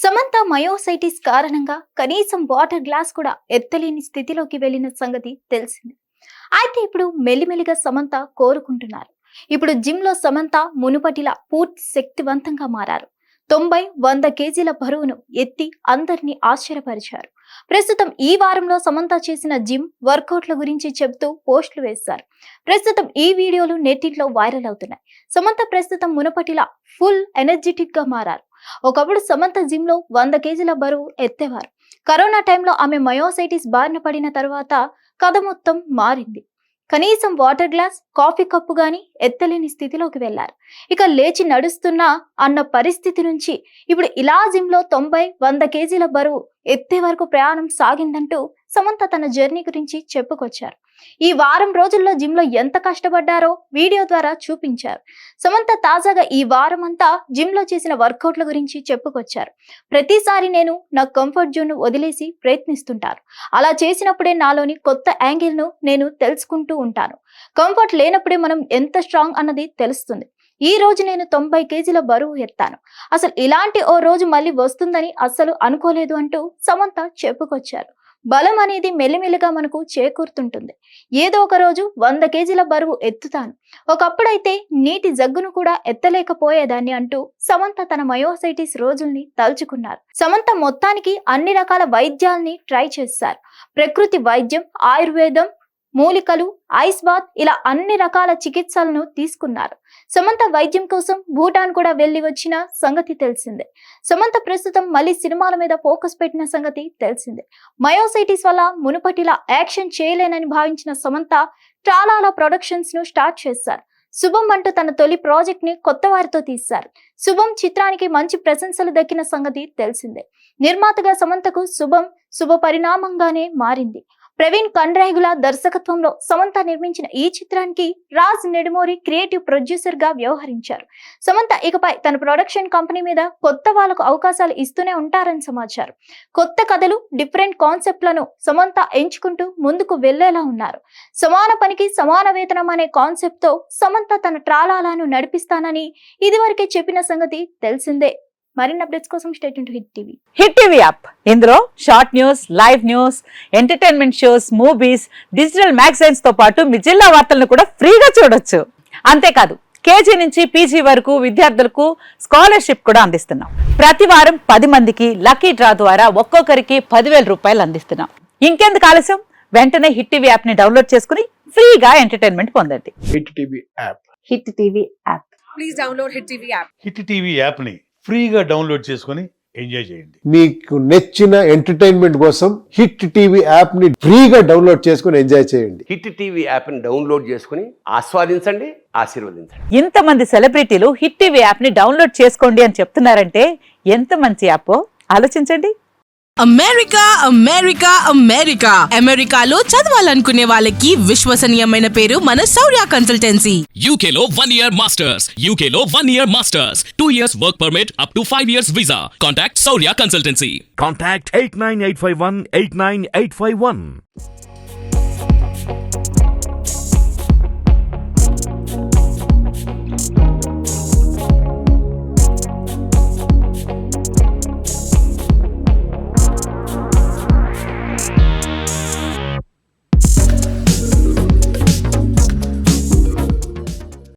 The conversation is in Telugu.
సమంత మయోసైటిస్ కారణంగా కనీసం వాటర్ గ్లాస్ కూడా ఎత్తలేని స్థితిలోకి వెళ్లిన సంగతి తెలిసింది. అయితే ఇప్పుడు మెల్లిమెల్లిగా సమంత కోరుకుంటున్నారు. ఇప్పుడు జిమ్ లో సమంత మునుపటిలా పూర్తి శక్తివంతంగా మారారు. 90-100 కేజీల బరువును ఎత్తి అందరినీ ఆశ్చర్యపరిచారు. ప్రస్తుతం ఈ వారంలో సమంత చేసిన జిమ్ వర్కౌట్ల గురించి చెబుతూ పోస్టులు వేశారు. ప్రస్తుతం ఈ వీడియోలు నెట్టింట్లో వైరల్ అవుతున్నాయి. సమంత ప్రస్తుతం మునుపటిలా ఫుల్ ఎనర్జెటిక్ గా మారారు. ఒకప్పుడు సమంత జిమ్ లో 100 కేజీల బరువు ఎత్తేవారు. కరోనా టైంలో ఆమె మయోసైటిస్ బారిన పడిన తర్వాత కథ మొత్తం మారింది. కనీసం వాటర్ గ్లాస్, కాఫీ కప్పు గాని ఎత్తలేని స్థితిలోకి వెళ్లారు. ఇక లేచి నడుస్తున్నా అన్న పరిస్థితి నుంచి ఇప్పుడు ఇలా జిమ్ లో 90-100 కేజీల బరువు ఎత్తే వరకు ప్రయాణం సాగిందంటూ సమంత తన జర్నీ గురించి చెప్పుకొచ్చారు. ఈ వారం రోజుల్లో జిమ్ లో ఎంత కష్టపడ్డారో వీడియో ద్వారా చూపించారు. సమంత తాజాగా ఈ వారం అంతా జిమ్ లో చేసిన వర్కౌట్ల గురించి చెప్పుకొచ్చారు. ప్రతిసారి నేను నా కంఫర్ట్ జోన్ ను వదిలేసి ప్రయత్నిస్తుంటాను. అలా చేసినప్పుడే నాలోని కొత్త యాంగిల్ ను నేను తెలుసుకుంటూ ఉంటాను. కంఫర్ట్ లేనప్పుడే మనం ఎంత స్ట్రాంగ్ అన్నది తెలుస్తుంది. ఈ రోజు నేను 90 కేజీల బరువు ఎత్తాను. అసలు ఇలాంటి ఓ రోజు మళ్ళీ వస్తుందని అస్సలు అనుకోలేదు అంటూ సమంత చెప్పుకొచ్చారు. బలం అనేది మెల్లిమెల్లిగా మనకు చేకూరుతుంటుంది. ఏదో ఒక రోజు 100 కేజీల బరువు ఎత్తుతాను. ఒకప్పుడైతే నీటి జగ్గును కూడా ఎత్తలేకపోయేదాన్ని అంటూ సమంత తన మయోసైటిస్ రోజుల్ని తలుచుకున్నారు. సమంత మొత్తానికి అన్ని రకాల వైద్యాల్ని ట్రై చేశారు. ప్రకృతి వైద్యం, ఆయుర్వేదం, మూలికలు, ఐస్ బాత్ ఇలా అన్ని రకాల చికిత్సలను తీసుకున్నారు. సమంత వైద్యం కోసం భూటాన్ కూడా వెళ్లి వచ్చిన సంగతి తెలిసిందే. సమంత ప్రస్తుతం మళ్ళీ సినిమాల మీద ఫోకస్ పెట్టిన సంగతి తెలిసిందే. మయోసైటిస్ వల్ల మునుపటిలా యాక్షన్ చేయలేనని భావించిన సమంత చాలా ప్రొడక్షన్స్ ను స్టార్ట్ చేశారు. శుభం అంటూ తన తొలి ప్రాజెక్ట్ ని కొత్త వారితో తీశారు. శుభం చిత్రానికి మంచి ప్రశంసలు దక్కిన సంగతి తెలిసిందే. నిర్మాతగా సమంతకు శుభం శుభ పరిణామంగానే మారింది. ప్రవీణ్ కండ్రాగుల దర్శకత్వంలో సమంత నిర్మించిన ఈ చిత్రానికి రాజ్ నెడుమోరి క్రియేటివ్ ప్రొడ్యూసర్ గా వ్యవహరించారు. సమంత ఇకపై తన ప్రొడక్షన్ కంపెనీ మీద కొత్త వాళ్లకు అవకాశాలు ఇస్తూనే ఉంటారని సమాచారం. కొత్త కథలు, డిఫరెంట్ కాన్సెప్ట్లను సమంత ఎంచుకుంటూ ముందుకు వెళ్లేలా ఉన్నారు. సమాన పనికి సమాన వేతనం అనే కాన్సెప్ట్ తో సమంత తన ట్రాలాలను నడిపిస్తానని ఇదివరకే చెప్పిన సంగతి తెలిసిందే. మరిన్ని అప్డేట్స్ కోసం stay tune to hit TV. Hit TV app ఇందులో short news, live news, entertainment shows, movies, digital magazines తో పాటు మీ జిల్లా వార్తలను కూడా ఫ్రీగా చూడొచ్చు. అంతేకాదు కేజీ నుంచి పీజీ వరకు విద్యార్థులకు స్కాలర్షిప్ కూడా అందిస్తున్నాం. ప్రతి వారం 10 మందికి లక్కీ డ్రా ద్వారా ఒక్కొక్కరికి 10,000 రూపాయలు అందిస్తున్నాం. ఇంకెందుకు ఆలస్యం, వెంటనే హిట్ టీవీ యాప్ ని డౌన్లోడ్ చేసుకుని ఫ్రీగా ఎంటర్టైన్మెంట్ పొందండి. Hit TV app. Hit TV app. Please download hit TV app. Hit TV app ని ఫ్రీగా డౌన్లోడ్ చేసుకొని ఎంజాయ్ చేయండి. మీకు నచ్చిన ఎంటర్టైన్మెంట్ కోసం హిట్ టీవీ యాప్ ని ఫ్రీగా డౌన్లోడ్ చేసుకొని ఎంజాయ్ చేయండి. హిట్ టీవీ యాప్ ని డౌన్లోడ్ చేసుకుని ఆస్వాదించండి, ఆశీర్వదించండి. ఇంతమంది సెలబ్రిటీలు హిట్ టీవీ యాప్ ని డౌన్లోడ్ చేసుకోండి అని చెప్తున్నారంటే ఎంత మంచి యాప్ ఆలోచించండి. అమెరికా అమెరికా అమెరికా అమెరికాలో చదవాలనుకునే వాళ్ళకి విశ్వసనీయమైన పేరు మన శౌర్య కన్సల్టెన్సీ. UK లో 1 year masters. UK లో 1 year masters. 2 years work permit up to 5 years visa. Contact Saurya Consultancy. Contact 89851 89851.